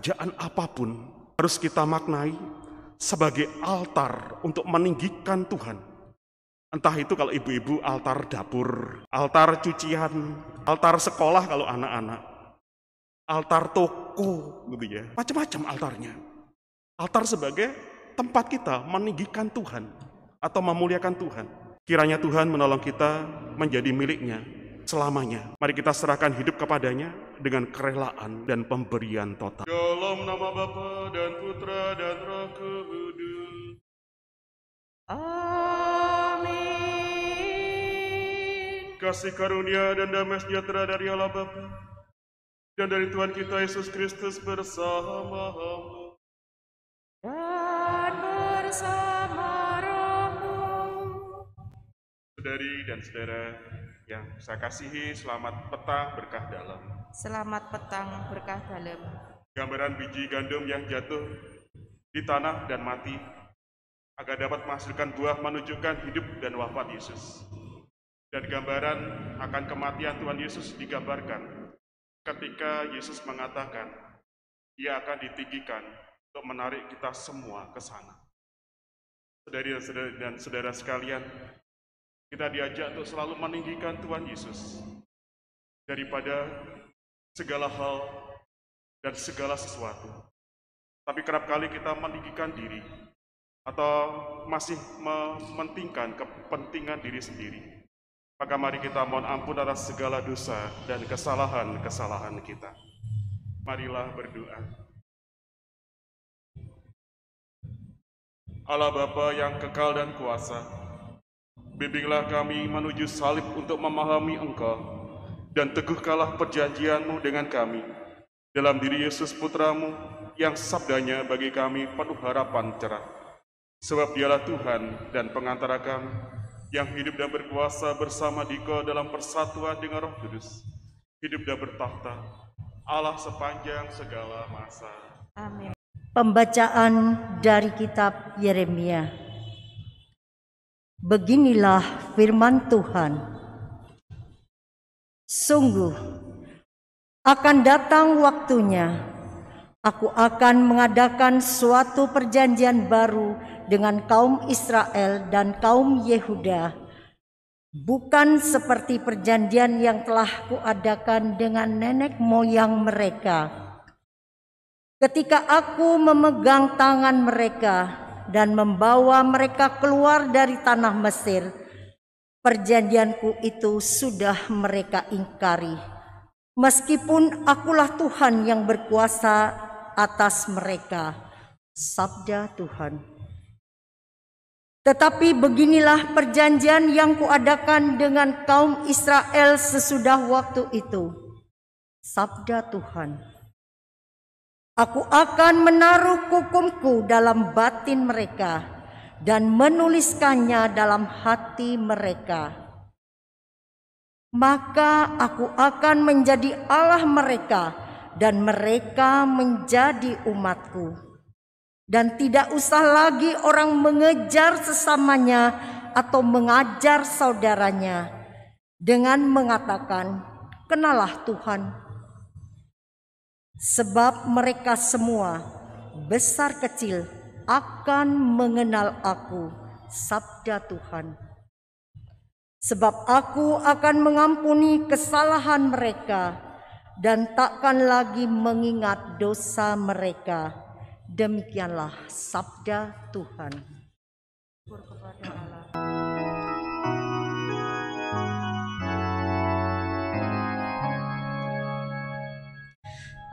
pekerjaan apapun harus kita maknai sebagai altar untuk meninggikan Tuhan. Entah itu kalau ibu-ibu altar dapur, altar cucian, altar sekolah kalau anak-anak, altar toko gitu ya. Macam-macam altarnya. Altar sebagai tempat kita meninggikan Tuhan atau memuliakan Tuhan. Kiranya Tuhan menolong kita menjadi miliknya selamanya. Mari kita serahkan hidup kepadanya dengan kerelaan dan pemberian total. Dalam nama Bapa dan Putra dan Roh Kudus. Amin. Kasih karunia dan damai sejahtera dari Allah Bapa dan dari Tuhan kita Yesus Kristus bersama-mu Dan bersama rohmu. Saudari dan saudara yang saya kasihi, selamat petang berkah dalam. Selamat petang berkah dalam. Gambaran biji gandum yang jatuh di tanah dan mati agar dapat menghasilkan buah menunjukkan hidup dan wafat Yesus. Dan gambaran akan kematian Tuhan Yesus digambarkan ketika Yesus mengatakan Ia akan ditinggikan untuk menarik kita semua ke sana. Saudari dan saudara sekalian, kita diajak untuk selalu meninggikan Tuhan Yesus daripada segala hal dan segala sesuatu. Tapi kerap kali kita meninggikan diri atau masih mementingkan kepentingan diri sendiri. Maka mari kita mohon ampun atas segala dosa dan kesalahan-kesalahan kita. Marilah berdoa. Allah Bapa yang kekal dan kuasa, bimbinglah kami menuju salib untuk memahami Engkau, dan teguhkanlah perjanjian-Mu dengan kami, dalam diri Yesus Putra-Mu, yang sabdanya bagi kami penuh harapan cerah. Sebab Dialah Tuhan dan pengantara kami, yang hidup dan berkuasa bersama Dikau dalam persatuan dengan Roh Kudus, hidup dan bertakhta, Allah sepanjang segala masa. Amin. Pembacaan dari kitab Yeremia. Beginilah firman Tuhan. Sungguh, akan datang waktunya, aku akan mengadakan suatu perjanjian baru dengan kaum Israel dan kaum Yehuda, bukan seperti perjanjian yang telah kuadakan dengan nenek moyang mereka. Ketika aku memegang tangan mereka dan membawa mereka keluar dari tanah Mesir, perjanjianku itu sudah mereka ingkari, meskipun akulah Tuhan yang berkuasa atas mereka. Sabda Tuhan. Tetapi beginilah perjanjian yang kuadakan dengan kaum Israel sesudah waktu itu. Sabda Tuhan. Aku akan menaruh hukumku dalam batin mereka dan menuliskannya dalam hati mereka. Maka aku akan menjadi Allah mereka dan mereka menjadi umatku. Dan tidak usah lagi orang mengejar sesamanya atau mengajar saudaranya dengan mengatakan, "Kenalah Tuhan." Sebab mereka semua, besar kecil, akan mengenal aku, sabda Tuhan. Sebab aku akan mengampuni kesalahan mereka dan takkan lagi mengingat dosa mereka. Demikianlah sabda Tuhan. Syukur kepada Allah.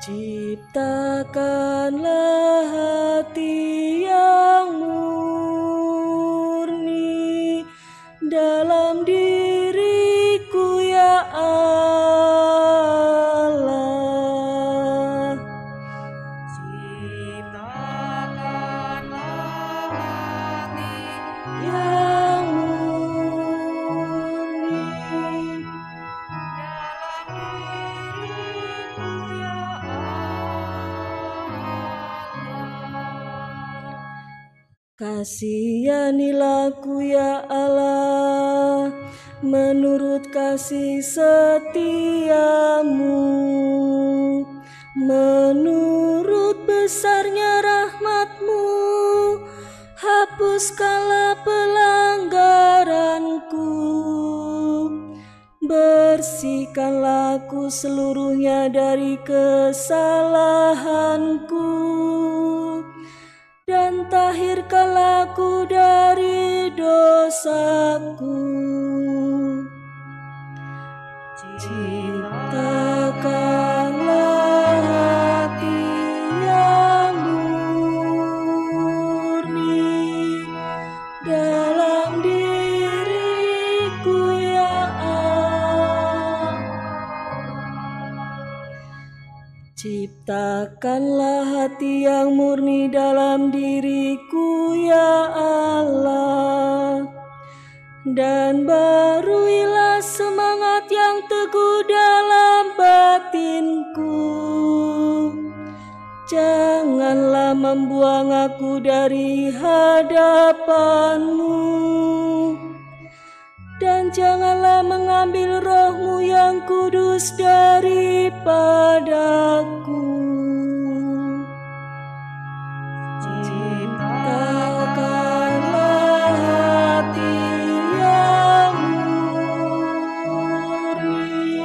Ciptakanlah hati yang murni dalam diriku ya Allah. Ciptakanlah hati Yang murni dalam diriku ya Allah. Kasihanilah ku ya Allah, menurut kasih setiamu, menurut besarnya rahmat-Mu, hapuskanlah pelanggaranku. Bersihkanlah aku seluruhnya dari kesalahanku, dan tahirkanlah aku dari dosaku. Ciptakanlah hati yang murni dalam diriku ya Allah. Ciptakanlah hati yang murni dalam diriku ya Allah, dan baruilah semangat yang teguh dalam batinku. Janganlah membuang aku dari hadapan-Mu, dan janganlah mengambil Roh-Mu yang kudus daripadaku. Ciptakanlah hati yang murni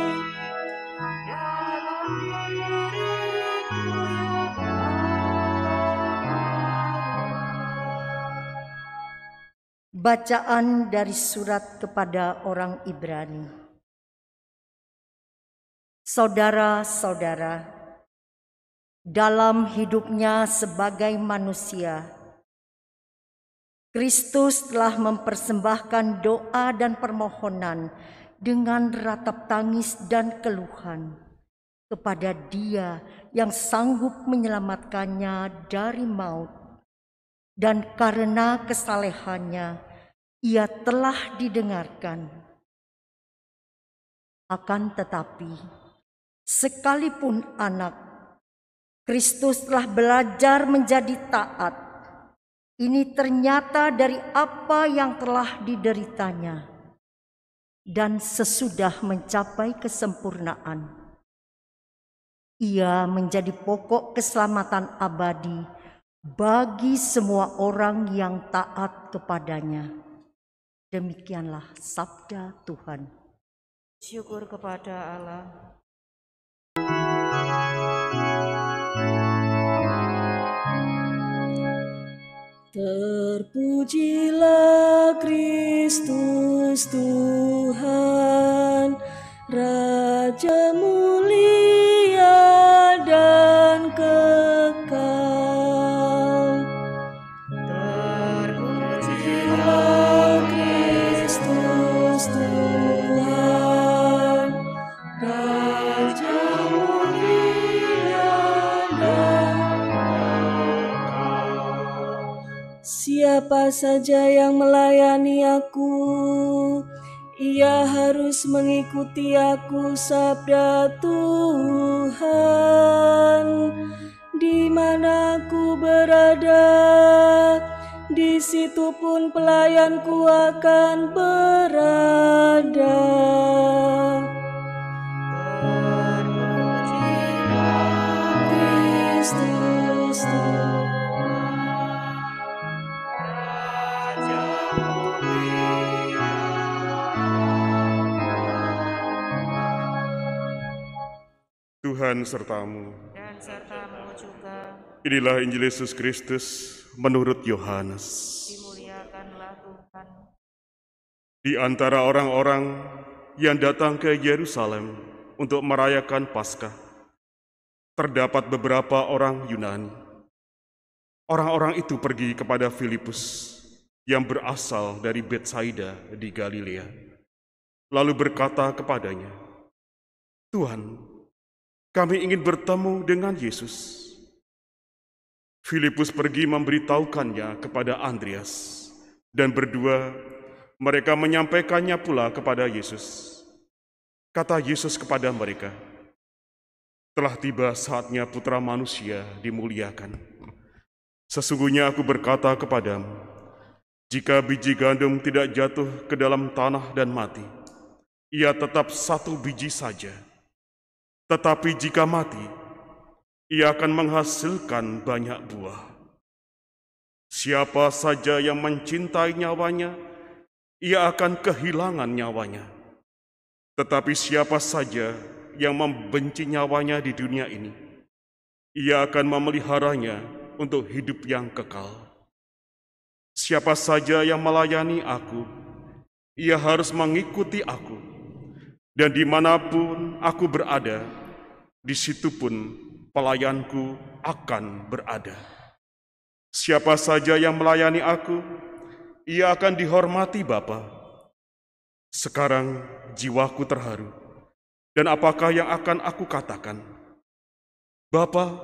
dalam diriku ya Allah. Bacaan dari surat kepada orang Ibrani. Saudara-saudara, dalam hidupnya sebagai manusia, Kristus telah mempersembahkan doa dan permohonan dengan ratap tangis dan keluhan kepada Dia yang sanggup menyelamatkannya dari maut, dan karena kesalehannya Ia telah didengarkan. Akan tetapi, sekalipun anak, Kristus telah belajar menjadi taat. Ini ternyata dari apa yang telah dideritanya, dan sesudah mencapai kesempurnaan, Ia menjadi pokok keselamatan abadi bagi semua orang yang taat kepadanya. Demikianlah sabda Tuhan. Syukur kepada Allah. Terpujilah Kristus Tuhan, Raja mulia dan kekal. Terpujilah Kristus Tuhan, Raja mulia dan siapa saja yang melayani aku, ia harus mengikuti aku, sabda Tuhan. Di mana aku berada, di situ pun pelayanku akan berada. Terpujilah Kristus Tuhan. Tuhan sertamu. Dan sertamu juga. Inilah Injil Yesus Kristus menurut Yohanes. Dimuliakanlah Tuhan. Di antara orang-orang yang datang ke Yerusalem untuk merayakan Paskah, terdapat beberapa orang Yunani. Orang-orang itu pergi kepada Filipus yang berasal dari Betsaida di Galilea, lalu berkata kepadanya, "Tuhan, kami ingin bertemu dengan Yesus." Filipus pergi memberitahukannya kepada Andreas, dan berdua mereka menyampaikannya pula kepada Yesus. Kata Yesus kepada mereka, "Telah tiba saatnya Putra Manusia dimuliakan. Sesungguhnya aku berkata kepadamu, jika biji gandum tidak jatuh ke dalam tanah dan mati, ia tetap satu biji saja. Tetapi jika mati, ia akan menghasilkan banyak buah. Siapa saja yang mencintai nyawanya, ia akan kehilangan nyawanya. Tetapi siapa saja yang membenci nyawanya di dunia ini, ia akan memeliharanya untuk hidup yang kekal. Siapa saja yang melayani aku, ia harus mengikuti aku. Dan dimanapun aku berada, di situ pun pelayanku akan berada. Siapa saja yang melayani aku, ia akan dihormati Bapa. Sekarang jiwaku terharu, dan apakah yang akan aku katakan? Bapa,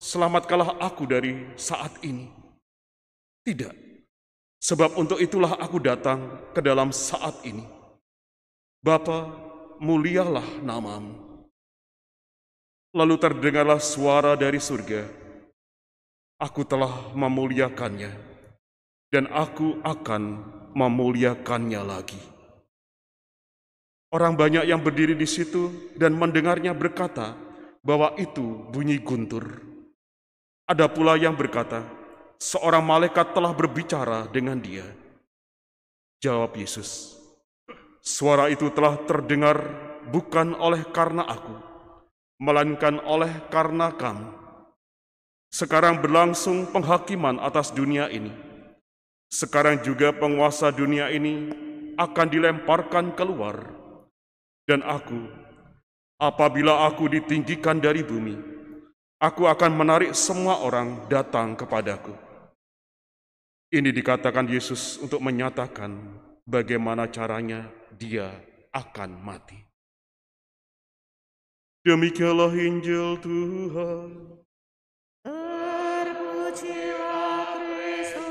selamatkanlah aku dari saat ini. Tidak, sebab untuk itulah aku datang ke dalam saat ini. Bapa, mulialah namamu. Lalu terdengarlah suara dari surga, aku telah memuliakannya, dan aku akan memuliakannya lagi. Orang banyak yang berdiri di situ dan mendengarnya berkata bahwa itu bunyi guntur. Ada pula yang berkata, seorang malaikat telah berbicara dengan dia. Jawab Yesus, suara itu telah terdengar bukan oleh karena aku, melainkan oleh karena kamu. Sekarang berlangsung penghakiman atas dunia ini. Sekarang juga penguasa dunia ini akan dilemparkan keluar. Dan aku, apabila aku ditinggikan dari bumi, aku akan menarik semua orang datang kepadaku. Ini dikatakan Yesus untuk menyatakan bagaimana caranya dia akan mati. Demikianlah Injil Tuhan. Terpujilah Kristus.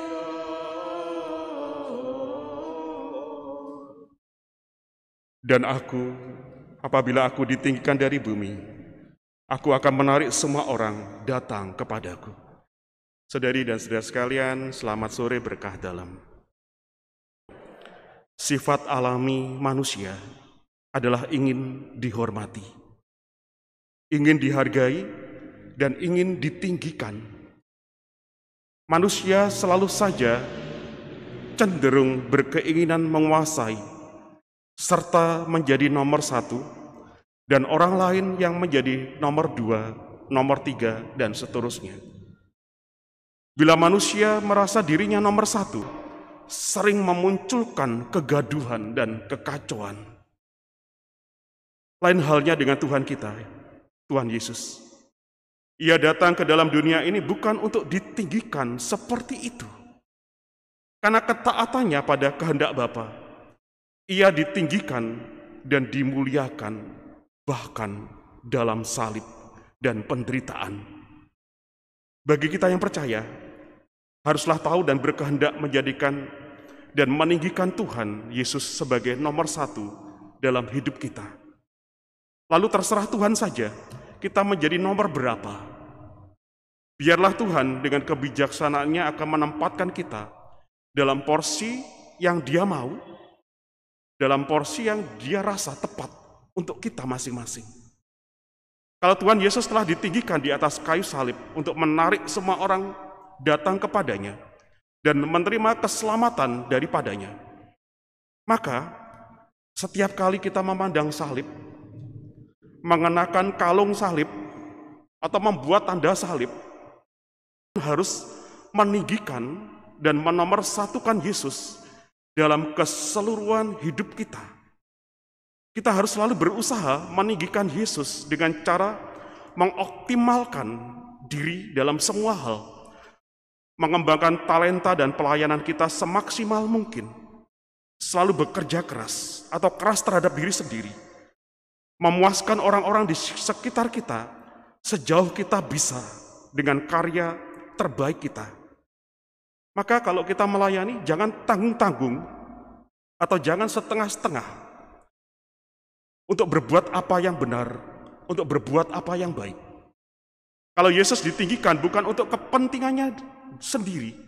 Dan aku, apabila aku ditinggikan dari bumi, aku akan menarik semua orang datang kepadaku. Saudari dan saudara sekalian, selamat sore berkah dalam. Sifat alami manusia adalah ingin dihormati, ingin dihargai, dan ingin ditinggikan. Manusia selalu saja cenderung berkeinginan menguasai serta menjadi nomor satu, dan orang lain yang menjadi nomor dua, nomor tiga, dan seterusnya. Bila manusia merasa dirinya nomor satu, sering memunculkan kegaduhan dan kekacauan. Lain halnya dengan Tuhan kita, Tuhan Yesus. Ia datang ke dalam dunia ini bukan untuk ditinggikan seperti itu. Karena ketaatannya pada kehendak Bapa, ia ditinggikan dan dimuliakan bahkan dalam salib dan penderitaan. Bagi kita yang percaya, haruslah tahu dan berkehendak menjadikan dan meninggikan Tuhan Yesus sebagai nomor satu dalam hidup kita. Lalu terserah Tuhan saja, kita menjadi nomor berapa. Biarlah Tuhan dengan kebijaksanaannya akan menempatkan kita dalam porsi yang Dia mau, dalam porsi yang Dia rasa tepat untuk kita masing-masing. Kalau Tuhan Yesus telah ditinggikan di atas kayu salib untuk menarik semua orang datang kepadanya dan menerima keselamatan daripadanya, maka setiap kali kita memandang salib, mengenakan kalung salib, atau membuat tanda salib, harus meninggikan dan menomorsatukan Yesus dalam keseluruhan hidup kita. Kita harus selalu berusaha meninggikan Yesus dengan cara mengoptimalkan diri dalam semua hal, mengembangkan talenta dan pelayanan kita semaksimal mungkin, selalu bekerja keras atau keras terhadap diri sendiri, memuaskan orang-orang di sekitar kita sejauh kita bisa dengan karya terbaik kita. Maka kalau kita melayani, jangan tanggung-tanggung atau jangan setengah-setengah untuk berbuat apa yang benar, untuk berbuat apa yang baik. Kalau Yesus ditinggikan bukan untuk kepentingannya sendiri,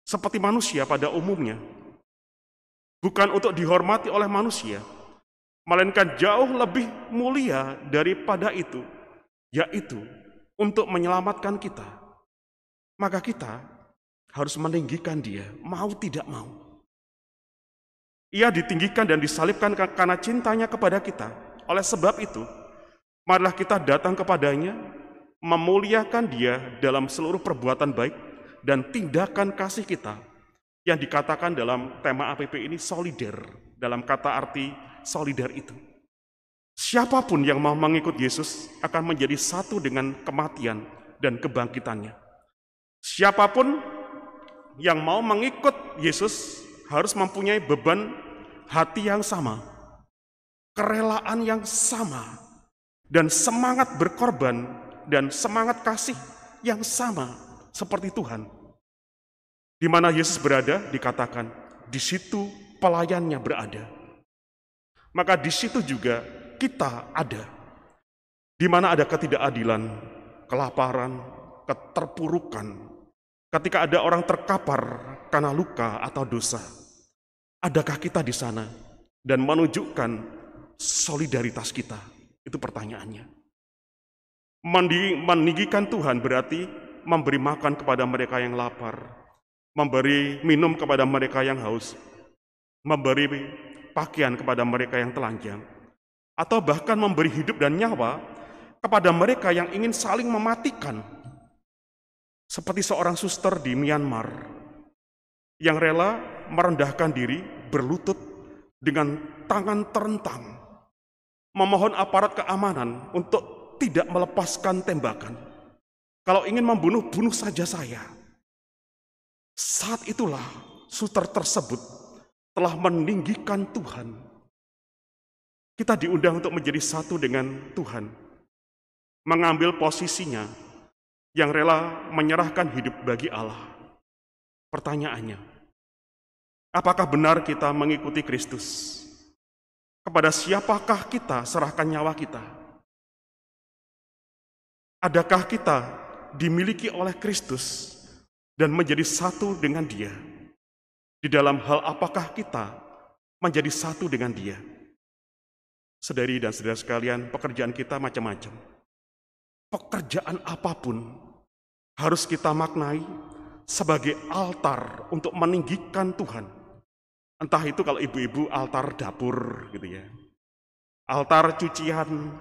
seperti manusia pada umumnya, bukan untuk dihormati oleh manusia, melainkan jauh lebih mulia daripada itu, yaitu untuk menyelamatkan kita, maka kita harus meninggikan dia, mau tidak mau. Ia ditinggikan dan disalibkan karena cintanya kepada kita. Oleh sebab itu, marilah kita datang kepadanya, memuliakan dia dalam seluruh perbuatan baik dan tindakan kasih kita, yang dikatakan dalam tema APP ini solider, dalam kata arti solider itu. Siapapun yang mau mengikut Yesus akan menjadi satu dengan kematian dan kebangkitannya. Siapapun yang mau mengikut Yesus harus mempunyai beban hati yang sama, kerelaan yang sama, dan semangat berkorban dan semangat kasih yang sama seperti Tuhan. Di mana Yesus berada, dikatakan, di situ pelayannya berada. Maka di situ juga kita ada. Di mana ada ketidakadilan, kelaparan, keterpurukan. Ketika ada orang terkapar karena luka atau dosa, adakah kita di sana dan menunjukkan solidaritas kita? Itu pertanyaannya. Meninggikan Tuhan berarti memberi makan kepada mereka yang lapar, memberi minum kepada mereka yang haus, memberi pakaian kepada mereka yang telanjang, atau bahkan memberi hidup dan nyawa kepada mereka yang ingin saling mematikan. Seperti seorang suster di Myanmar yang rela merendahkan diri, berlutut dengan tangan terentang, memohon aparat keamanan untuk tidak melepaskan tembakan. Kalau ingin membunuh, bunuh saja saya. Saat itulah suster tersebut telah meninggikan Tuhan. Kita diundang untuk menjadi satu dengan Tuhan, mengambil posisinya yang rela menyerahkan hidup bagi Allah. Pertanyaannya, apakah benar kita mengikuti Kristus? Kepada siapakah kita serahkan nyawa kita? Adakah kita dimiliki oleh Kristus dan menjadi satu dengan Dia? Di dalam hal apakah kita menjadi satu dengan Dia? Saudari dan saudara sekalian, pekerjaan kita macam-macam. Pekerjaan apapun harus kita maknai sebagai altar untuk meninggikan Tuhan. Entah itu kalau ibu-ibu altar dapur gitu ya, altar cucian,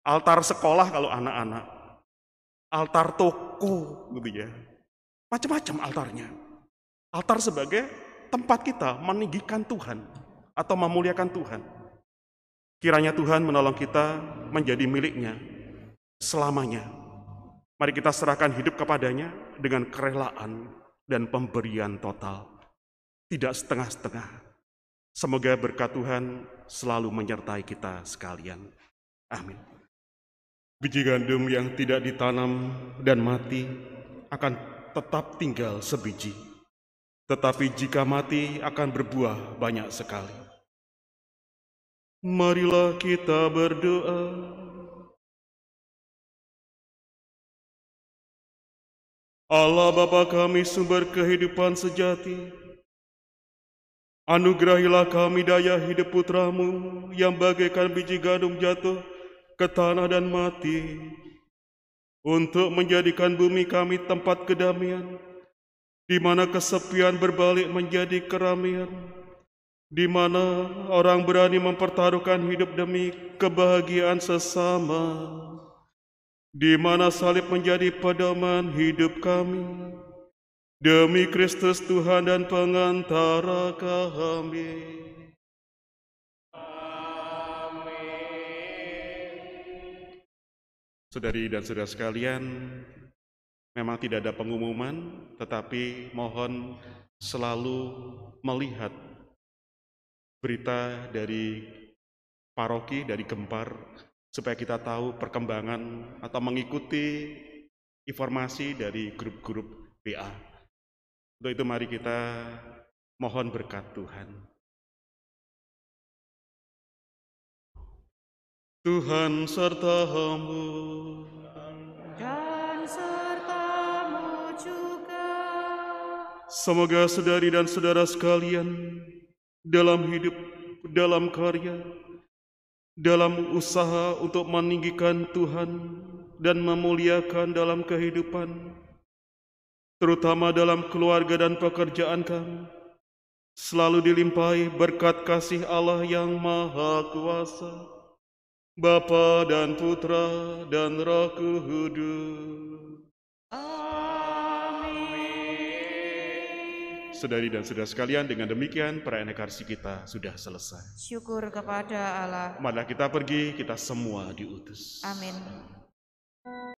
altar sekolah kalau anak-anak, altar toko gitu ya, macam-macam altarnya. Altar sebagai tempat kita meninggikan Tuhan atau memuliakan Tuhan. Kiranya Tuhan menolong kita menjadi miliknya selamanya. Mari kita serahkan hidup kepadanya dengan kerelaan dan pemberian total. Tidak setengah-setengah. Semoga berkat Tuhan selalu menyertai kita sekalian. Amin. Biji gandum yang tidak ditanam dan mati akan tetap tinggal sebiji. Tetapi jika mati akan berbuah banyak sekali. Marilah kita berdoa. Allah Bapa kami sumber kehidupan sejati, anugerahilah kami daya hidup putra-Mu yang bagaikan biji gandum jatuh ke tanah dan mati, untuk menjadikan bumi kami tempat kedamaian, di mana kesepian berbalik menjadi keramaian, di mana orang berani mempertaruhkan hidup demi kebahagiaan sesama, di mana salib menjadi pedoman hidup kami, demi Kristus Tuhan dan pengantara kami. Saudari dan saudara sekalian, memang tidak ada pengumuman, tetapi mohon selalu melihat berita dari paroki, dari Gempar, supaya kita tahu perkembangan atau mengikuti informasi dari grup-grup WA. Untuk itu mari kita mohon berkat Tuhan. Tuhan serta-Mu dan serta-Mu juga. Semoga saudari dan saudara sekalian dalam hidup, dalam karya, dalam usaha untuk meninggikan Tuhan dan memuliakan dalam kehidupan, terutama dalam keluarga dan pekerjaan kami, selalu dilimpahi berkat kasih Allah yang Maha Kuasa, Bapa dan Putra dan Roh Kudus. Saudari dan saudara sekalian, dengan demikian perayaan Ekaristi kita sudah selesai. Syukur kepada Allah. Marilah kita pergi, kita semua diutus. Amin.